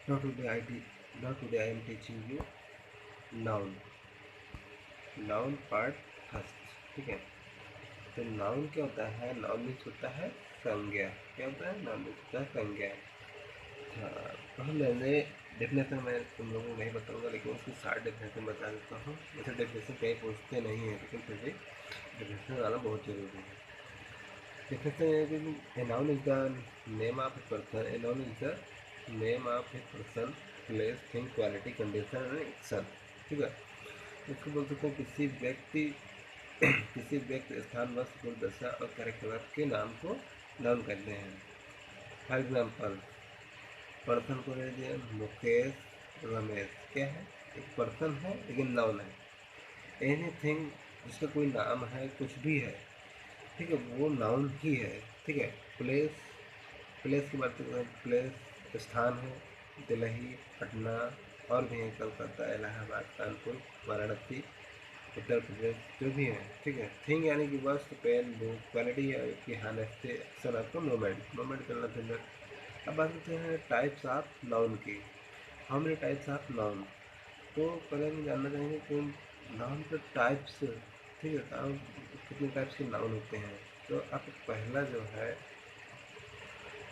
Now today I am teaching you noun. Noun part first, ठीक है। तो noun क्या होता है? नाउन मीन्स होता है संज्ञा। क्या होता है? नाउन मीन्स होता है संज्ञा। हाँ, तो हम मैंने डेफिनेशन मैं तुम लोगों को नहीं बताऊंगा, लेकिन उसकी शार्ट डेफिनेशन बता देता हूँ। वैसे डेफिनेशन कहीं पूछते नहीं है, लेकिन फिर भी डेफिनेशन आना बहुत ज़रूरी है। डेफिनेशन है कि a noun is the name of a person. A noun is the name of a person, place, thing, quality, condition and action, ठीक है। इसको बोल सकते हैं किसी व्यक्ति, स्थान, वस्तु, गुण, दशा और कार्यकलाप के नाम को नाउन कहते हैं। फॉर एग्जाम्पल, पर्सन को ले लीजिए, मुकेश, रमेश। क्या है? एक पर्सन है लेकिन नाउन है। एनीथिंग जिसका कोई नाम है, कुछ भी है, ठीक है, वो नाउन ही है, ठीक है। प्लेस, प्लेस की बात करें, प्लेस स्थान है, दिल्ली, पटना और भी है, कलकत्ता, इलाहाबाद, कानपुर, वाराणसी, उत्तर प्रदेश, जो भी है, ठीक है। थिंग यानी कि वस्तु, पेन, बुक, क्वालिटी है कि हालत से अक्सर आपको मूवमेंट करना चाहिए। अब बात करते हैं टाइप्स ऑफ नाउन की। How many types of noun? तो पहले हम जानना चाहेंगे कि नाउन के टाइप्स, ठीक है, नाउन कितने टाइप्स के नाउन होते हैं। तो आप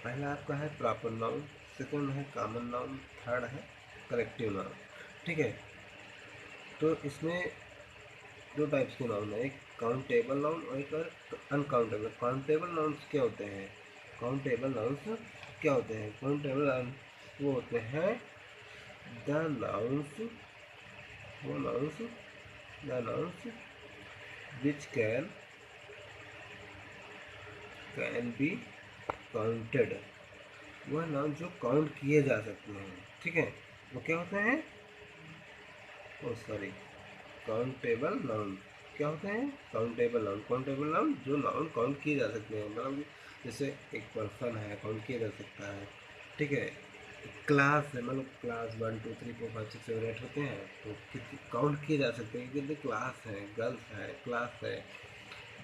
पहला आपका है प्रॉपर नाउन, सेकंड है कॉमन नाउन, थर्ड है कलेक्टिव नाउन, ठीक है। तो इसमें दो टाइप्स के नाउन है, एक काउंटेबल नाउन और एक अनकाउंटेबल। काउंटेबल नाउन्स क्या होते हैं? काउंटेबल नाउन्स क्या होते हैं? काउंटेबल नाउन वो होते हैं द नाउन्स, वो nouns, the nouns which can be counted. वह नाउन जो काउंट किए जा सकते हैं, ठीक है, वो क्या होते हैं? ओ सॉरी, काउंटेबल नाउन क्या होते हैं? काउंटेबल नाउन, काउंटेबल नाउन जो नाउन काउंट किए जा सकते हैं, मतलब जैसे एक पर्सन है, काउंट किया जा सकता है, ठीक है। क्लास है, मतलब क्लास 1 2 3 4 5 6 7 8 होते हैं, तो कितने काउंट किए जा सकते हैं, कितने क्लास है, गर्ल्स है, क्लास है,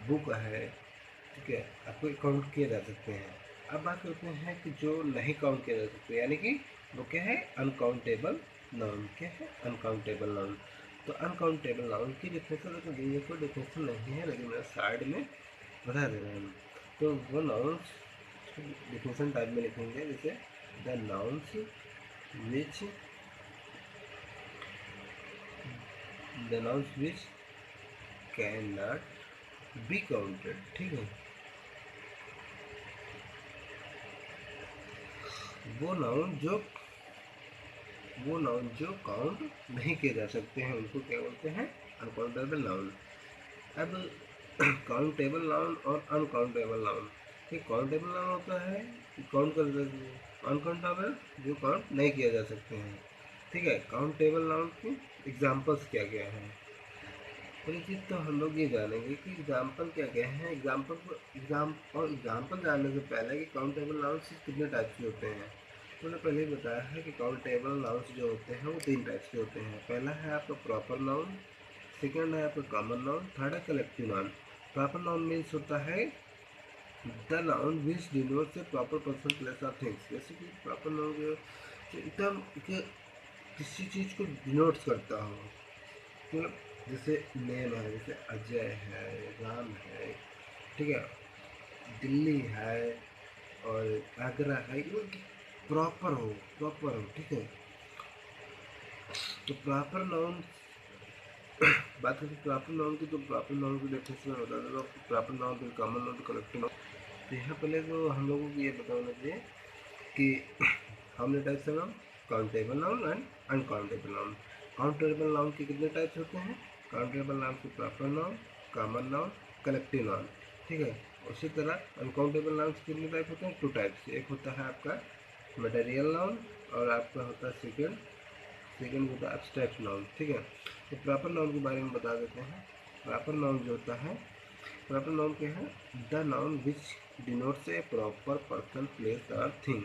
बुक है, ठीक है, आपको काउंट किए जा सकते हैं। अब बात करते हैं कि जो नहीं काउंट किए जा सकते, यानी कि वो क्या है? Uncountable noun. क्या है? Uncountable noun. तो अनकाउंटेबल नाउन की डिफिनेशन तो दी है, कोई डिफिनेशन नहीं है, लेकिन मैं साइड में बता दे रहा हूँ। तो वो नाउन्स डिफिनेशन टाइप में लिखेंगे, जैसे the nouns which the nouns which can not be counted, ठीक है। वो नाउन जो वो नाउन जो काउंट नहीं किए जा सकते हैं, उनको क्या बोलते हैं? Uncountable noun. अब काउंटेबल नाउन और अनकाउंटेबल नाउन। ये काउंटेबल नाउन होता है कि काउंट कर सकते हैं, अनकाउंटेबल जो काउंट नहीं किया जा सकते हैं, ठीक है। काउंटेबल नाउन की एग्जाम्पल्स क्या क्या हैं? पहली चीज़ तो हम लोग ये जानेंगे कि एग्जाम्पल क्या क्या है। एग्जाम्पल जानने से पहले कि काउंटेबल नाउन्स कितने टाइप के होते हैं, तो मैंने पहले ही बताया है कि काउंटेबल नाउन्स जो होते हैं वो 3 टाइप्स के होते हैं। पहला है आपका प्रॉपर नाउन, सेकंड है आपका कॉमन नाउन, थर्ड है collective noun. Proper noun means होता है the noun which denotes A proper person, place और थिंग्स। जैसे कि प्रॉपर नाउन जो एकदम किसी चीज़ को डिनोट्स करता हो, मतलब जैसे नेम है, जैसे अजय है, राम है, ठीक है, दिल्ली है और आगरा है, ये प्रॉपर हो, ठीक है। तो प्रॉपर नाउन बात करें प्रॉपर नाउन की, तो प्रॉपर नाउन की डेफिनेशन में बता देगा प्रॉपर नाउन, फिर कॉमन नाउन, कलेक्टिव नाउन। तो यहाँ पहले तो हम लोगों को ये बताना चाहिए कि हाउ मेनी टाइप्स है noun? Countable noun and uncountable noun. Countable noun के कितने टाइप्स होते हैं? काउंटेबल नाउन के proper noun, common noun, collective noun, ठीक है। उसी तरह अनकाउंटेबल नाउन के कितने टाइप होते हैं? 2 टाइप्स। एक होता है आपका मटेरियल नाउन और आपका होता है सेकेंड होता है एब्स्ट्रैक्ट नाउन, ठीक है। तो प्रॉपर नाउन के बारे में बता देते हैं। प्रॉपर नाउन जो होता है, प्रॉपर नाउन क्या है? The noun which denotes A proper person, place और थिंग।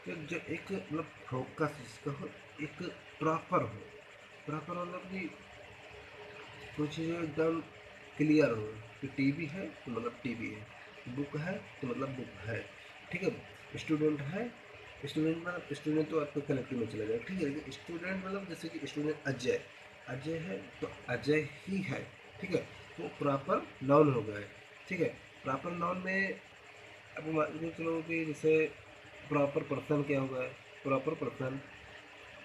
तो जो एक मतलब फोकस जिसका हो, एक प्रॉपर हो। प्रॉपर मतलब कि कोई चीज़ एकदम क्लियर हो कि टीवी है तो मतलब टीवी है, बुक है तो मतलब बुक है, ठीक है। स्टूडेंट है स्टूडेंट मतलब स्टूडेंट तो आपको कलेक्टिव में चला जाएगा, ठीक है। लेकिन स्टूडेंट मतलब जैसे कि स्टूडेंट अजय, अजय है तो अजय ही है, ठीक है। तो प्रॉपर नाउन हो गया है, ठीक है। प्रॉपर नाउन में अब मान के चलो कि जैसे प्रॉपर पर्सन क्या होगा, प्रॉपर पर्सन,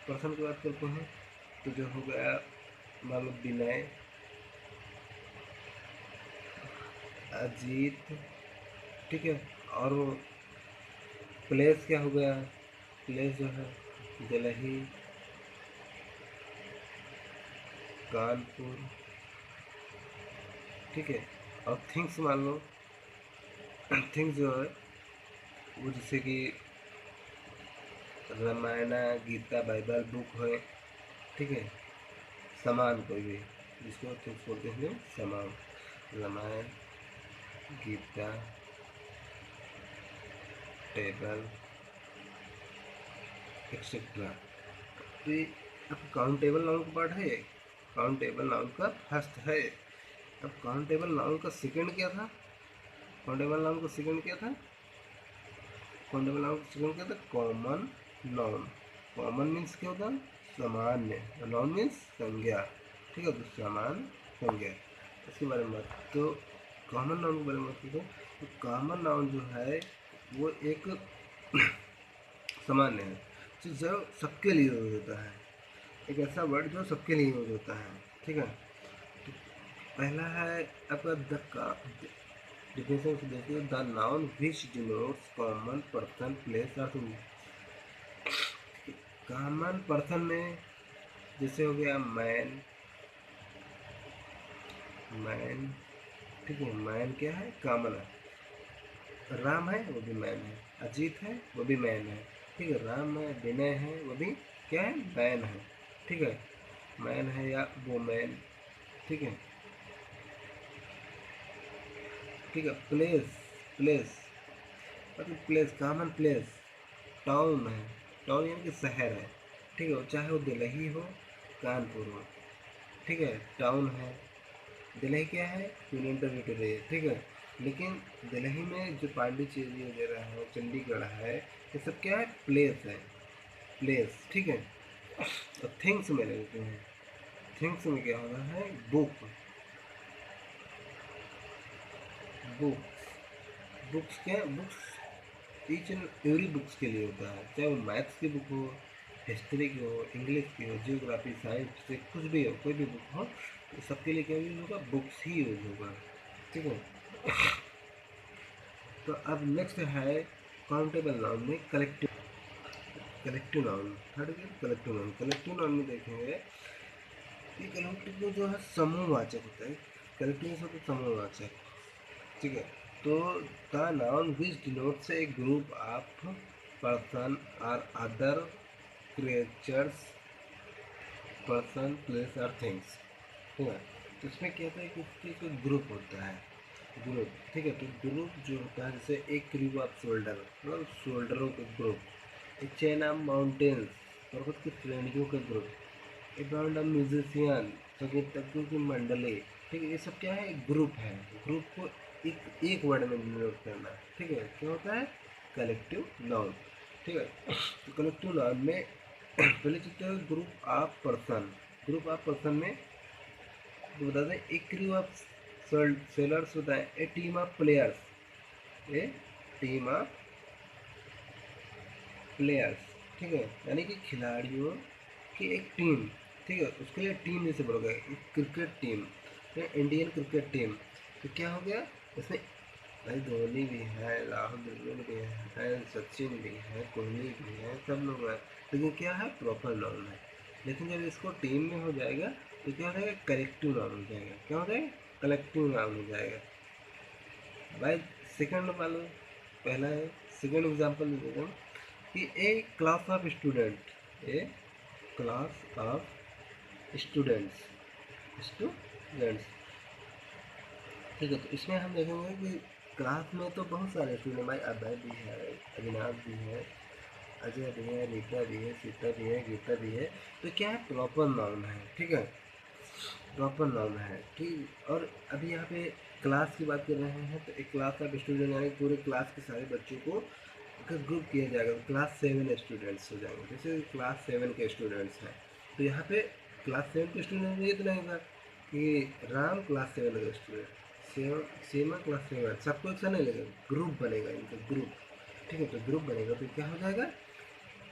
पर्सन की बात करते हैं तो जो हो गया मान लो विनय, अजीत, ठीक है। और प्लेस क्या हो गया, प्लेस जो है दिल्ली, कानपुर, ठीक है। और थिंग्स मान लो, थिंग्स जो है वो जैसे कि रामायण, गीता, बाइबल बुक है, ठीक है। सामान कोई भी जिसको थिंग्स बोलते हैं, सामान, रामायण, गीता, टेबल, एक्सेट्रा। तो ये अब काउंटेबल नाउन का पार्ट है, काउंटेबल नाउन का फर्स्ट है। अब काउंटेबल नाउन का सेकंड क्या था, काउंटेबल नाउन का सेकंड क्या था, काउंटेबल नाउन का सेकंड क्या था, कॉमन नाउन। कॉमन मीन्स क्या होता है, सामान्य, नाउन मीन्स संज्ञा, ठीक है। तो सामान्य संज्ञा, इसके बारे में बात। तो कॉमन नाउन के बारे में बात करते हैं। तो कॉमन नाउन जो है वो एक सामान्य है, जो सबके लिए यूज होता है, एक ऐसा वर्ड जो सबके लिए यूज होता है, ठीक है। तो पहला है आपका द का, डिफिनेशन से देखिए, the noun which denotes common person place और थिंग। कॉमन पर्सन में जैसे हो गया मैन, मैन, ठीक है। मैन क्या है, कॉमन है। राम है वो भी मैन है, अजीत है वो भी मैन है, ठीक है। राम है, विनय है वो भी क्या है, मैन है, ठीक है। मैन है या वो मैन, ठीक है, ठीक है। प्लेस, प्लेस मतलब प्लेस, कॉमन प्लेस, टाउन है, टाउन यानी कि शहर है, ठीक है। चाहे वो दिल्ली हो, कानपुर हो, ठीक है, टाउन है। दिल्ली क्या है, यूनियन टेरिटरी है, ठीक है। लेकिन दिल्ली में जो पांडिचेरी वगैरह है, चंडीगढ़ है, ये सब क्या है, प्लेस है, प्लेस, ठीक है। तो थिंग्स में लेते हैं, थिंग्स में क्या होता है, बुक, बुक्स, बुक्स क्या है, books each and every books के लिए होता है, चाहे वो मैथ्स की बुक हो, हिस्ट्री की हो, इंग्लिश की हो, जियोग्राफी, साइंस से कुछ भी हो, कोई भी बुक हो, तो सबके लिए क्या यूज होगा, बुक्स ही यूज होगा, ठीक है। तो अब नेक्स्ट है काउंटेबल नाउन में कलेक्टिव, कलेक्टिव नाउन, थर्ड क्या, कलेक्टिव नाउन। कलेक्टिव नाउन में देखेंगे कि कलेक्टिव जो है समूहवाचक होता है, कलेक्टिव से तो समूहवाचक, ठीक है। तो the noun which denotes A group of person और अदर क्रिएचर्स, पर्सन प्लेस और थिंग्स, ठीक है। तो इसमें क्या होता है कि इसके ग्रुप होता है, ग्रुप, ठीक है। तो ग्रुप जो होता है जैसे एक ग्रुप ऑफ शोल्डर, मतलब शोल्डरों के ग्रुप, एक चेन ऑफ माउंटेन्स, पर्वत की श्रेणियों के ग्रुप, एक बैंड ऑफ म्यूजिशियन, संगीतज्ञों की मंडली, ठीक है। ये सब क्या है, एक ग्रुप है। ग्रुप को एक वर्ड में डिनोट करना, ठीक है, क्या होता है, कलेक्टिव नाउन, ठीक है। तो कलेक्टिव नाउन में पहले चलते हैं group of person, group of person में तो बता दें, एक ग्रुप ऑफ सेलर्स होता है, a team of players, a team of players, ठीक है, यानी कि खिलाड़ियों की एक टीम, ठीक है। उसके लिए टीम जैसे बोलोगे, एक क्रिकेट टीम या इंडियन क्रिकेट टीम, तो क्या हो गया, इसमें भाई धोनी भी है, राहुल द्रविड़ भी है, सचिन भी है, कोहली भी है, सब लोग हैं, लेकिन क्या है, प्रॉपर नाउन है। लेकिन जब इसको टीम में हो जाएगा तो क्या हो जाएगा, कलेक्टिव नाउन हो जाएगा, क्या हो जाएगा, कलेक्टिव नाउन हो जाएगा भाई। सेकंड वाला, पहला है, सेकंड एग्जांपल दे देता हूँ कि a class of student, a class of students, students, ठीक है। तो इसमें हम देखेंगे कि क्लास में तो बहुत सारे स्टूडेंट भाई, अभय भी है, अविनाश भी है, अजय भी है, रीता भी है, सीता भी है, गीता भी है। तो क्या है, प्रॉपर नाउन है, ठीक है, प्रॉपर नाउन है, ठीक। और अभी यहाँ पे क्लास की बात कर रहे हैं, तो एक क्लास ऑफ स्टूडेंट यानी पूरे क्लास के सारे बच्चों को का ग्रुप किया जाएगा तो क्लास 7 स्टूडेंट्स हो जाएंगे। जैसे क्लास 7 के स्टूडेंट्स हैं तो यहाँ पे क्लास 7 के स्टूडेंट ये तो नहीं होगा कि राम क्लास 7 का स्टूडेंट, सीमा क्लास 7, सबको एक सा नहीं लगेगा, ग्रुप बनेगा इनका ग्रुप। ठीक है, तो ग्रुप बनेगा तो क्या हो जाएगा,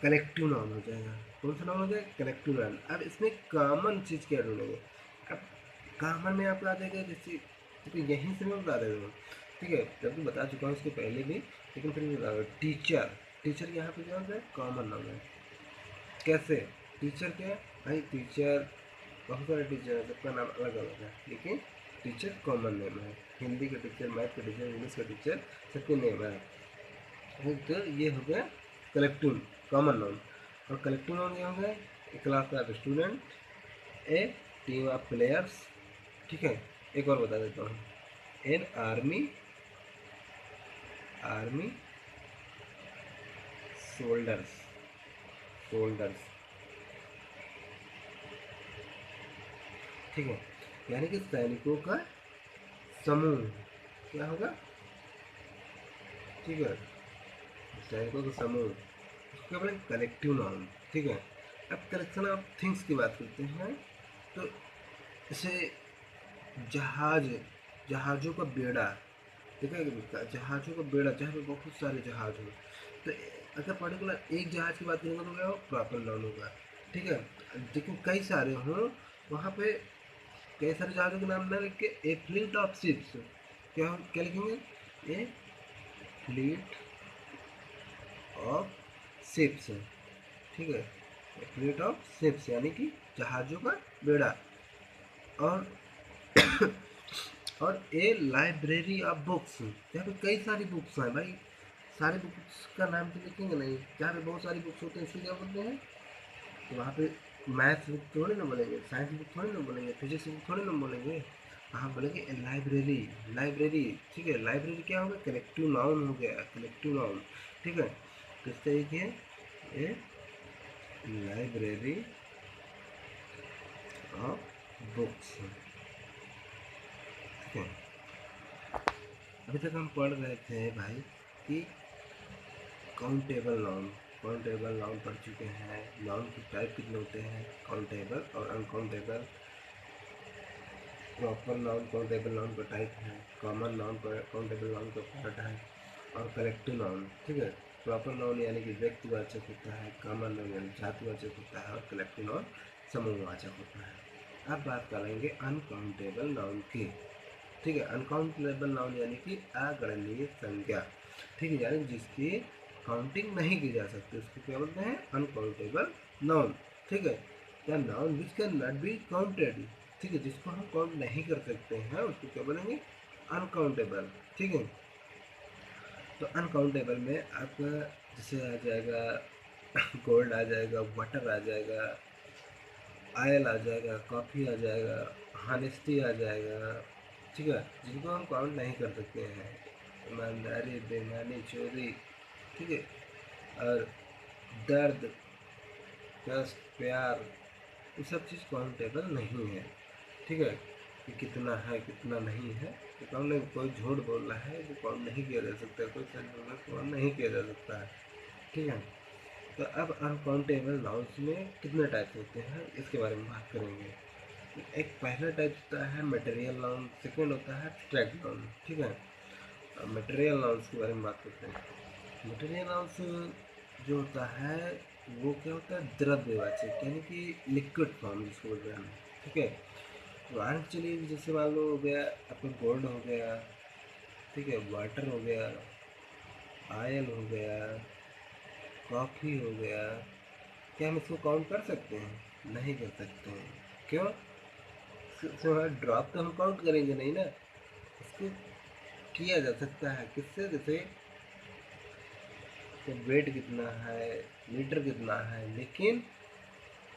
कलेक्टिव नाउन हो जाएगा। कौन सा नाउन हो जाएगा, कलेक्टिव नाउन। अब इसमें कॉमन चीज़ क्या ढूंढेंगे, अब कॉमन में आपको आ जाएगा जैसे, तो यहीं से मैं बता रहा हूँ। ठीक है, जब भी बता चुका हूँ इसके पहले भी, लेकिन फिर भी बता रहा हूँ। टीचर, टीचर यहाँ पे क्या होता है, कॉमन नाउन है। कैसे, टीचर क्या है भाई, टीचर बहुत सारे टीचर हैं, सबका नाम अलग अलग है, लेकिन टीचर कॉमन नेम है। हिंदी का टीचर, मैथ का टीचर, इंग्लिश का टीचर, सबके नेम है। तो ये हो गया कलेक्टिव कॉमन नाउन। और कलेक्टिव नाउन ये हो गया a class of student, a team of players. ठीक है, एक और बता देता हूँ, an army, army soldiers, soldiers. ठीक है, यानी कि सैनिकों का समूह क्या होगा। ठीक है, सैनिकों का समूह, उसके बाद कलेक्टिव नाउन। ठीक है, अब कलेक्शन ऑफ थिंग्स की बात करते हैं तो जैसे जहाज, जहाज़ों का बेड़ा, देखा है कभी जहाज़ों का बेड़ा, जहाँ पे बहुत सारे जहाज हो, तो अगर पर्टिकुलर एक जहाज़ की बात करेंगे तो क्या हो, प्रॉपर नाउन होगा। ठीक है, लेकिन कई सारे हों वहाँ पे कई सारे जहाज़ों के नाम ना लिख के ए फ्लीट ऑफ शिप्स, क्या लिखेंगे, ए फ्लीट ऑफ शिप्स। ठीक है, ए फ्लीट ऑफ शिप्स यानी कि जहाज़ों का बेड़ा। और और ए लाइब्रेरी ऑफ बुक्स, यहाँ पे कई सारी बुक्स हैं भाई, सारी बुक्स का नाम तो लिखेंगे नहीं, जहाँ पे बहुत सारी बुक्स होते हैं इसको क्या बोलते हैं, तो वहाँ पे मैथ्स बुक थोड़ी ना बोलेंगे, साइंस बुक थोड़ी ना बोलेंगे, फिजिक्स बुक थोड़ी ना बोलेंगे, वहाँ बोलेंगे लाइब्रेरी, लाइब्रेरी। ठीक है, लाइब्रेरी क्या होगा, कलेक्टिव नाउन हो गया, कलेक्टिव नाउन। ठीक है, किस तरीके है, ए लाइब्रेरी ऑफ बुक्स। ठीक है, अभी तक हम पढ़ रहे थे भाई कि काउंटेबल नाउन, काउंटेबल नाउन पढ़ चुके हैं, नाउन की टाइप कितने होते हैं, काउंटेबल और uncountable. Proper noun countable noun का टाइप है, कॉमन नाउन काउंटेबल नाउन का पार्ट है, और कलेक्टिव नाउन। ठीक है, प्रॉपर नाउन यानी कि व्यक्तिवाचक होता है, कॉमन नाउन यानी जातिवाचक होता है, और कलेक्टिव नाउन समूहवाचक होता है। अब बात करेंगे अनकाउंटेबल नाउन की। ठीक है, अनकाउंटेबल नाउन यानी कि अगणनीय संज्ञा। ठीक है, यानी जिसकी काउंटिंग नहीं की जा सकती उसको क्या बोलते हैं, अनकाउंटेबल नाउन। ठीक है, या noun which can not be counted. ठीक है, जिसको हम काउंट नहीं कर सकते हैं उसको क्या बोलेंगे, अनकाउंटेबल। ठीक है, तो अनकाउंटेबल में आपका जैसे आ जाएगा गोल्ड आ जाएगा, वाटर आ जाएगा, आयल आ जाएगा, कॉफ़ी आ जाएगा, हॉनेस्टी आ जाएगा। ठीक है, जिनको हम काउंट नहीं कर सकते हैं, ईमानदारी, बेईमानी, चोरी। ठीक है, और दर्द, कष्ट, प्यार, ये सब चीज़ काउंटेबल नहीं है। ठीक है, कि कितना है कितना नहीं है, तो काउंट नहीं, कोई झूठ बोल रहा है तो काउंट नहीं किया जा सकता, कोई सच बोल रहा है तो काउंट नहीं किया जा सकता है। ठीक है, तो अब अनकाउंटेबल नाउन्स में कितने टाइप्स होते हैं इसके बारे में बात करेंगे। एक पहला टाइप होता है मटेरियल नाउन, सेकंड होता है एब्स्ट्रैक्ट नाउन। ठीक है, मटेरियल नाउन्स के बारे में बात करते हैं। मटेरियल नाउन्स जो होता है वो क्या होता है, द्रव्यवाचक यानी कि लिक्विड फॉर्म जिसको बोलते हैं हम। ठीक है, मान चलिए जैसे मान लो हो गया आपका गोल्ड हो गया, ठीक है, वाटर हो गया, आयल हो गया, कॉफ़ी हो गया, क्या हम इसको काउंट कर सकते हैं, नहीं कर सकते हैं। क्यों, ड्रॉप तो हम काउंट करेंगे नहीं ना, इसको किया जा सकता है किससे, जैसे तो वेट कितना है, लीटर कितना है, लेकिन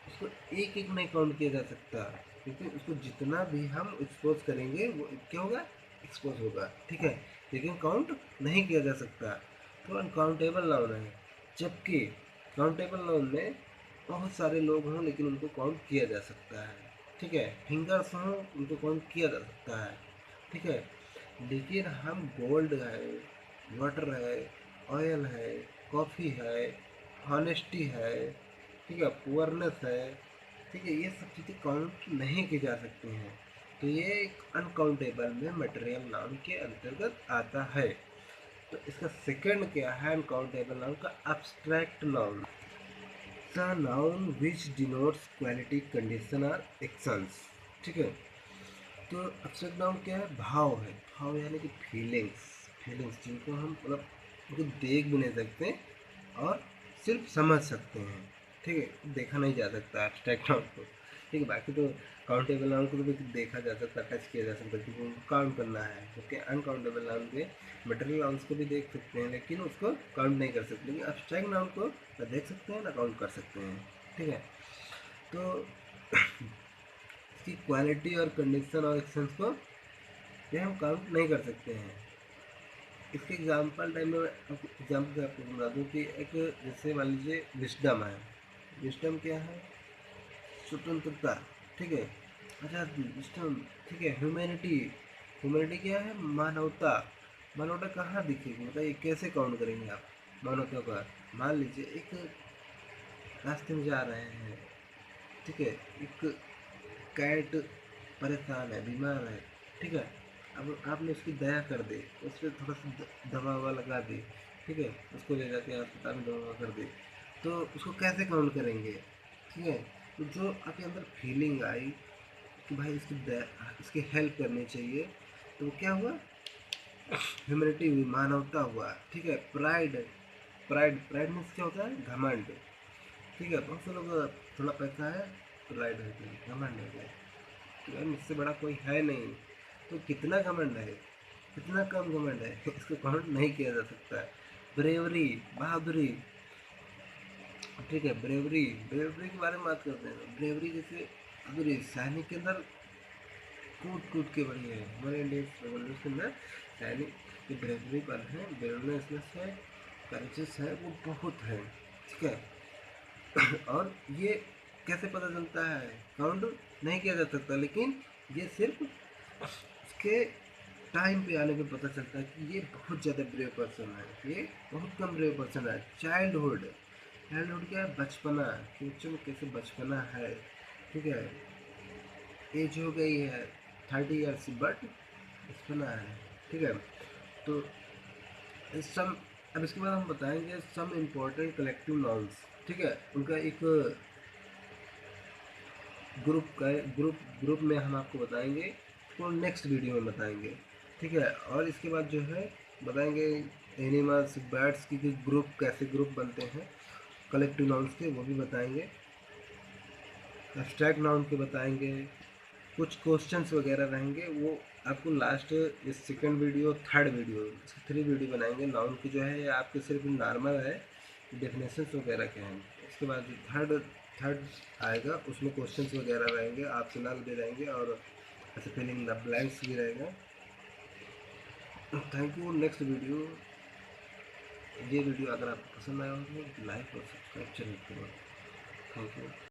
उसको एक एक नहीं काउंट किया जा सकता, क्योंकि उसको जितना भी हम एक्सपोज करेंगे वो क्या होगा, एक्सपोज होगा। ठीक है, लेकिन काउंट नहीं किया जा सकता, तो अनकाउंटेबल नाउन है। जबकि काउंटेबल नाउन में बहुत सारे लोग हों लेकिन उनको काउंट किया जा सकता है। ठीक है, फिंगर्स हों उनको काउंट किया जा सकता है। ठीक है, लेकिन हम गोल्ड है, वाटर है, ऑयल है, कॉफ़ी है, हॉनेस्टी है, ठीक है, पुअरनेस है, ठीक है, ये सब चीज़ें काउंट नहीं की जा सकती हैं। तो ये एक अनकाउंटेबल में मटेरियल नाउन के अंतर्गत आता है। तो इसका सेकंड क्या है अनकाउंटेबल नाउन का? Abstract noun, the noun which denotes quality, condition और एक्शंस। ठीक है, तो एब्स्ट्रैक्ट नाउन क्या है? भाव है, भाव यानी कि फीलिंग्स, फीलिंग्स जिनको हम मतलब उनको देख भी नहीं सकते और सिर्फ समझ सकते हैं। ठीक है, देखा नहीं जा सकता एब्स्ट्रैक्ट नाउन को। ठीक है, बाकी तो काउंटेबल नाउन को तो भी देखा जा सकता, टच किया जा सकता, क्योंकि उनको काउंट करना है। क्योंकि अनकाउंटेबल नाउन के मटेरियल नाउन्स को भी देख सकते हैं लेकिन उसको काउंट नहीं कर सकते, लेकिन एब्स्ट्रैक्ट नाउन को ना देख सकते हैं ना काउंट कर सकते हैं। ठीक है, तो इसकी क्वालिटी और कंडीशन और एक्शंस को ये हम काउंट नहीं कर सकते हैं। इसके एग्जाम्पल टाइम में आपको एग्जाम्पल से आपको बता दूँ कि एक जैसे मान लीजिए विस्डम है। विस्डम क्या है? स्वतंत्रता। ठीक है, अच्छा विस्डम, ठीक है, ह्यूमैनिटी, ह्यूमैनिटी क्या है? मानवता। मानवता कहाँ दिखेगी बताइए, कैसे काउंट करेंगे आप मानवता का? मान लीजिए एक रास्ते में जा रहे हैं, ठीक है, एक कैट परेशान है, बीमार है, ठीक है, अब आपने उसकी दया कर दी, उस पर थोड़ा सा दवा ववा लगा दी, ठीक है, उसको ले जाके अस्पताल में दवा ववा कर दी, तो उसको कैसे काउंट करेंगे? ठीक है, तो जो आपके अंदर फीलिंग आई कि भाई इसकी दया, इसकी हेल्प करनी चाहिए, तो क्या हुआ? ह्यूमैनिटी हुई, मानवता हुआ। ठीक है, प्राइड, प्राइड, प्राइड मीन्स क्या होता है? घमंड। ठीक है, बहुत से लोग थोड़ा पैसा है प्राइड हो गई, घमंड हो गया, तो यार मुझसे बड़ा कोई है नहीं। तो कितना घमंड है, कितना कम घमंड है इसको काउंट नहीं किया जा सकता। ब्रेवरी, बहादुरी, ठीक है, ब्रेवरी, ब्रेवरी के बारे में बात करते हैं। ब्रेवरी जैसे बहादुरी, सैनिक के अंदर कूद कूद के बढ़ी है। हमारे इंडियन रेवोल्यूशन के अंदर सैनिक की ब्रेवरी पर है, ब्रेवनेसनेस है, करेजेस है, वो बहुत है। ठीक है और ये कैसे पता चलता है? काउंट नहीं किया जा सकता, लेकिन ये सिर्फ उसके टाइम पे आने पे पता चलता है कि ये बहुत ज़्यादा ब्रेव पर्सन है, ये बहुत कम ब्रेव पर्सन है। चाइल्डहुड, चाइल्डहुड क्या है? बचपना, कि बच्चों में कैसे बचपना है। ठीक है, एज हो गई है 30 ईयर्स बट बचपना है। ठीक है, तो सम, अब इसके बाद हम बताएंगे सम इम्पोर्टेंट कलेक्टिव नाउन्स। ठीक है, उनका एक ग्रुप का ग्रुप में हम आपको बताएंगे, तो नेक्स्ट वीडियो में बताएंगे। ठीक है, और इसके बाद जो है बताएंगे एनिमल्स, बर्ड्स की ग्रुप, कैसे ग्रुप बनते हैं कलेक्टिव नाउन्स के, वो भी बताएंगे। एब्स्ट्रैक्ट नाउन के बताएंगे, कुछ क्वेश्चंस वगैरह रहेंगे, वो आपको लास्ट इस सेकंड वीडियो, थर्ड वीडियो, इसकी 3 वीडियो बनाएंगे। नाउन की जो है ये आपके सिर्फ नॉर्मल है, डेफिनेशंस वगैरह के हैं। इसके बाद जो थर्ड थर्ड आएगा उसमें क्वेश्चंस वगैरह रहेंगे, ऑप्शनल भी रहेंगे और ऐसे फिलिंग द ब्लैंक्स भी रहेगा। Thank you. नेक्स्ट वीडियो, ये वीडियो अगर आपको पसंद आया हो तो लाइक और सब्सक्राइब जरूर करो। Thank you.